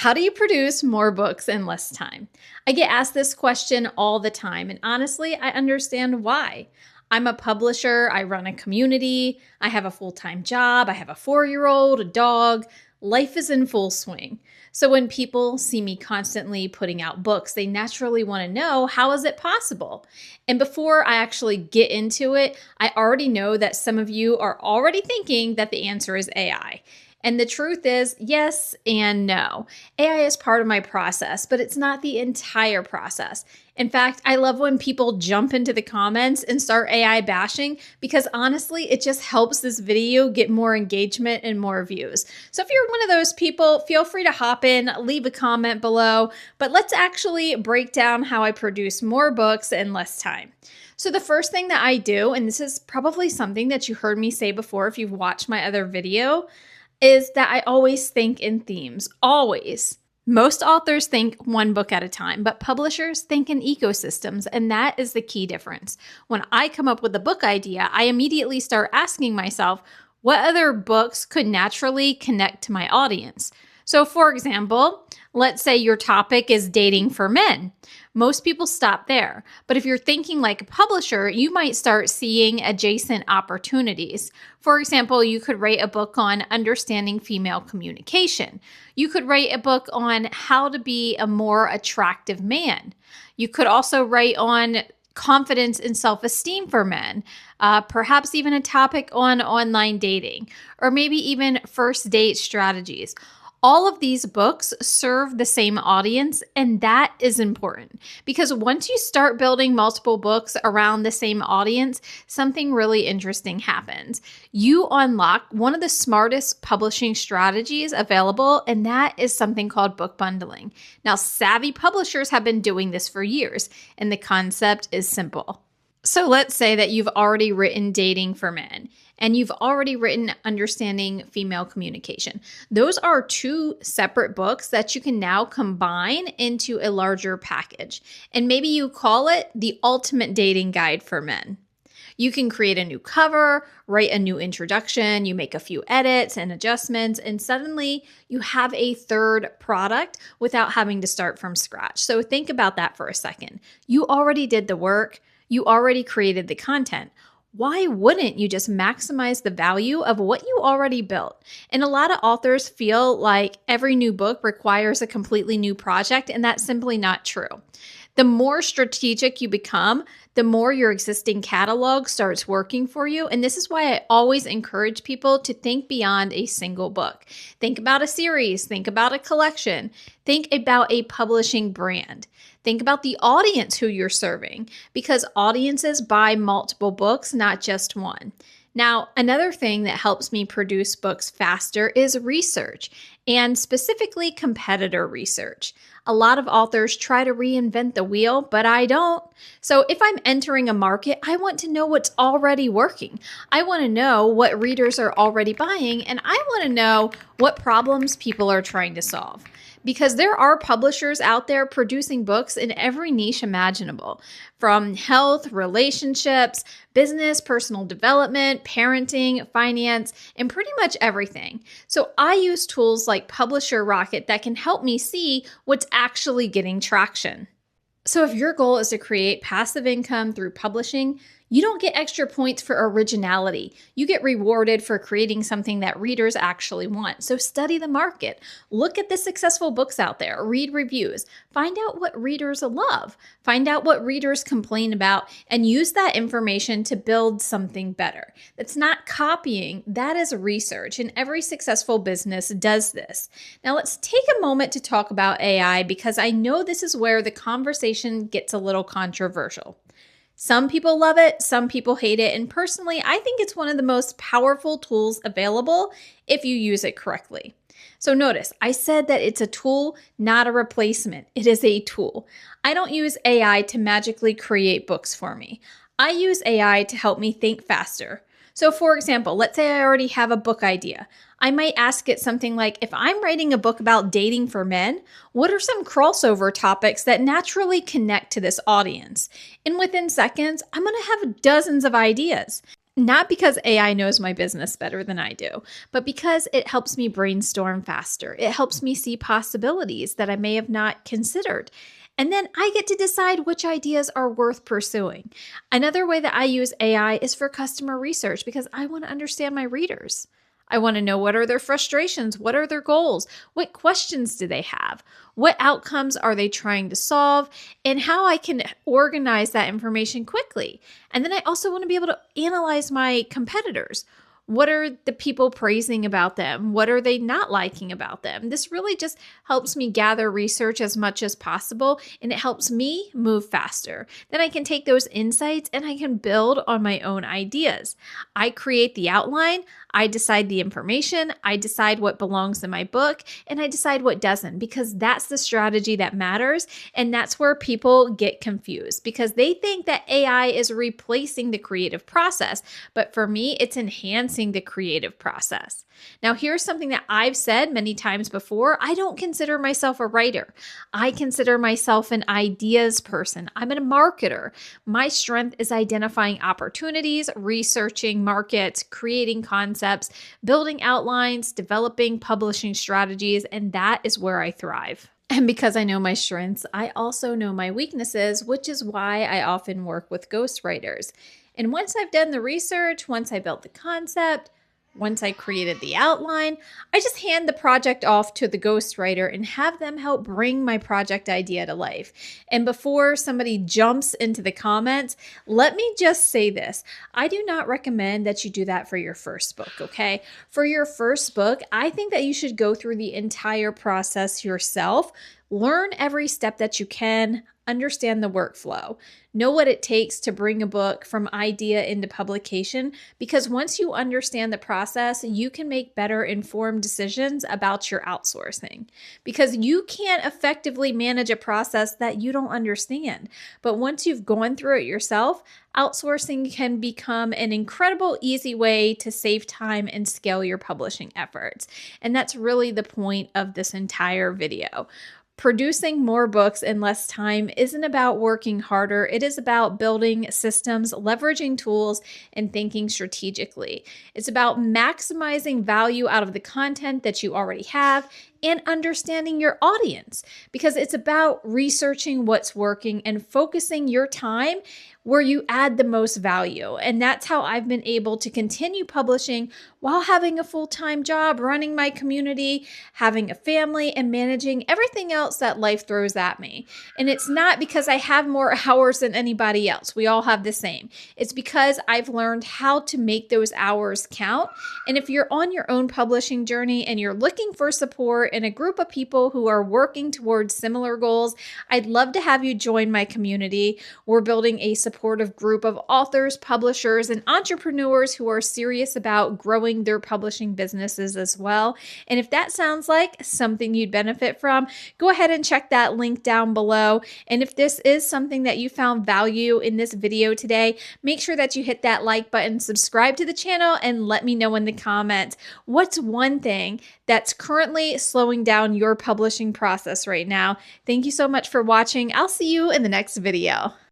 How do you produce more books in less time? I get asked this question all the time, and honestly, I understand why. I'm a publisher, I run a community, I have a full-time job, I have a 4-year-old, a dog. Life is in full swing. So when people see me constantly putting out books, they naturally want to know, how is it possible? And before I actually get into it, I already know that some of you are already thinking that the answer is AI. And the truth is, yes and no. AI is part of my process, but it's not the entire process. In fact, I love when people jump into the comments and start AI bashing because honestly, it just helps this video get more engagement and more views. So if you're one of those people, feel free to hop in, leave a comment below, but let's actually break down how I produce more books in less time. So the first thing that I do, and this is probably something that you heard me say before if you've watched my other video, is that I always think in themes, always. Most authors think one book at a time, but publishers think in ecosystems, and that is the key difference. When I come up with a book idea, I immediately start asking myself, what other books could naturally connect to my audience? So for example, let's say your topic is dating for men. Most people stop there, but if you're thinking like a publisher, you might start seeing adjacent opportunities. For example, you could write a book on understanding female communication. You could write a book on how to be a more attractive man. You could also write on confidence and self-esteem for men, perhaps even a topic on online dating, or maybe even first date strategies. All of these books serve the same audience, and that is important because once you start building multiple books around the same audience, something really interesting happens. You unlock one of the smartest publishing strategies available, and that is something called book bundling. Now, savvy publishers have been doing this for years, and the concept is simple. So let's say that you've already written Dating for Men and you've already written Understanding Female Communication. Those are two separate books that you can now combine into a larger package. And maybe you call it the Ultimate Dating Guide for Men. You can create a new cover, write a new introduction, you make a few edits and adjustments, and suddenly you have a third product without having to start from scratch. So think about that for a second. You already did the work. You already created the content. Why wouldn't you just maximize the value of what you already built? And a lot of authors feel like every new book requires a completely new project, and that's simply not true. The more strategic you become, the more your existing catalog starts working for you. And this is why I always encourage people to think beyond a single book. Think about a series, think about a collection, think about a publishing brand. Think about the audience who you're serving, because audiences buy multiple books, not just one. Now, another thing that helps me produce books faster is research, and specifically competitor research. A lot of authors try to reinvent the wheel, but I don't. So if I'm entering a market, I want to know what's already working. I want to know what readers are already buying, and I want to know what problems people are trying to solve. Because there are publishers out there producing books in every niche imaginable, from health, relationships, business, personal development, parenting, finance, and pretty much everything. So I use tools like Publisher Rocket that can help me see what's actually getting traction. So if your goal is to create passive income through publishing, you don't get extra points for originality. You get rewarded for creating something that readers actually want. So study the market. Look at the successful books out there. Read reviews. Find out what readers love. Find out what readers complain about and use that information to build something better. That's not copying. That is research, and every successful business does this. Now let's take a moment to talk about AI because I know this is where the conversation gets a little controversial. Some people love it, some people hate it, and personally, I think it's one of the most powerful tools available if you use it correctly. So notice, I said that it's a tool, not a replacement. It is a tool. I don't use AI to magically create books for me. I use AI to help me think faster. So for example, let's say I already have a book idea. I might ask it something like, if I'm writing a book about dating for men, what are some crossover topics that naturally connect to this audience? And within seconds, I'm going to have dozens of ideas. Not because AI knows my business better than I do, but because it helps me brainstorm faster. It helps me see possibilities that I may have not considered. And then I get to decide which ideas are worth pursuing. Another way that I use AI is for customer research because I want to understand my readers. I want to know what are their frustrations, what are their goals, what questions do they have, what outcomes are they trying to solve, and how I can organize that information quickly. And then I also want to be able to analyze my competitors. What are the people praising about them? What are they not liking about them? This really just helps me gather research as much as possible, and it helps me move faster. Then I can take those insights and I can build on my own ideas. I create the outline, I decide the information, I decide what belongs in my book, and I decide what doesn't, because that's the strategy that matters. And that's where people get confused because they think that AI is replacing the creative process. But for me, it's enhancing the creative process. Now, here's something that I've said many times before. I don't consider myself a writer. I consider myself an ideas person. I'm a marketer. My strength is identifying opportunities, researching markets, creating concepts, building outlines, developing publishing strategies, and that is where I thrive. And because I know my strengths, I also know my weaknesses, which is why I often work with ghostwriters. And once I've done the research, once I built the concept, once I created the outline, I just hand the project off to the ghostwriter and have them help bring my project idea to life. And before somebody jumps into the comments, let me just say this. I do not recommend that you do that for your first book, okay? For your first book, I think that you should go through the entire process yourself. Learn every step that you can, understand the workflow, know what it takes to bring a book from idea into publication, because once you understand the process, you can make better informed decisions about your outsourcing, because you can't effectively manage a process that you don't understand. But once you've gone through it yourself, outsourcing can become an incredible, easy way to save time and scale your publishing efforts. And that's really the point of this entire video. Producing more books in less time isn't about working harder. It is about building systems, leveraging tools, and thinking strategically. It's about maximizing value out of the content that you already have and understanding your audience, because it's about researching what's working and focusing your time where you add the most value. And that's how I've been able to continue publishing while having a full-time job, running my community, having a family, and managing everything else that life throws at me. And it's not because I have more hours than anybody else. We all have the same. It's because I've learned how to make those hours count. And if you're on your own publishing journey and you're looking for support and a group of people who are working towards similar goals, I'd love to have you join my community. We're building a supportive group of authors, publishers, and entrepreneurs who are serious about growing their publishing businesses as well. And if that sounds like something you'd benefit from, go ahead and check that link down below. And if this is something that you found value in this video today, make sure that you hit that like button, subscribe to the channel, and let me know in the comments what's one thing that's currently slowing down your publishing process right now. Thank you so much for watching. I'll see you in the next video.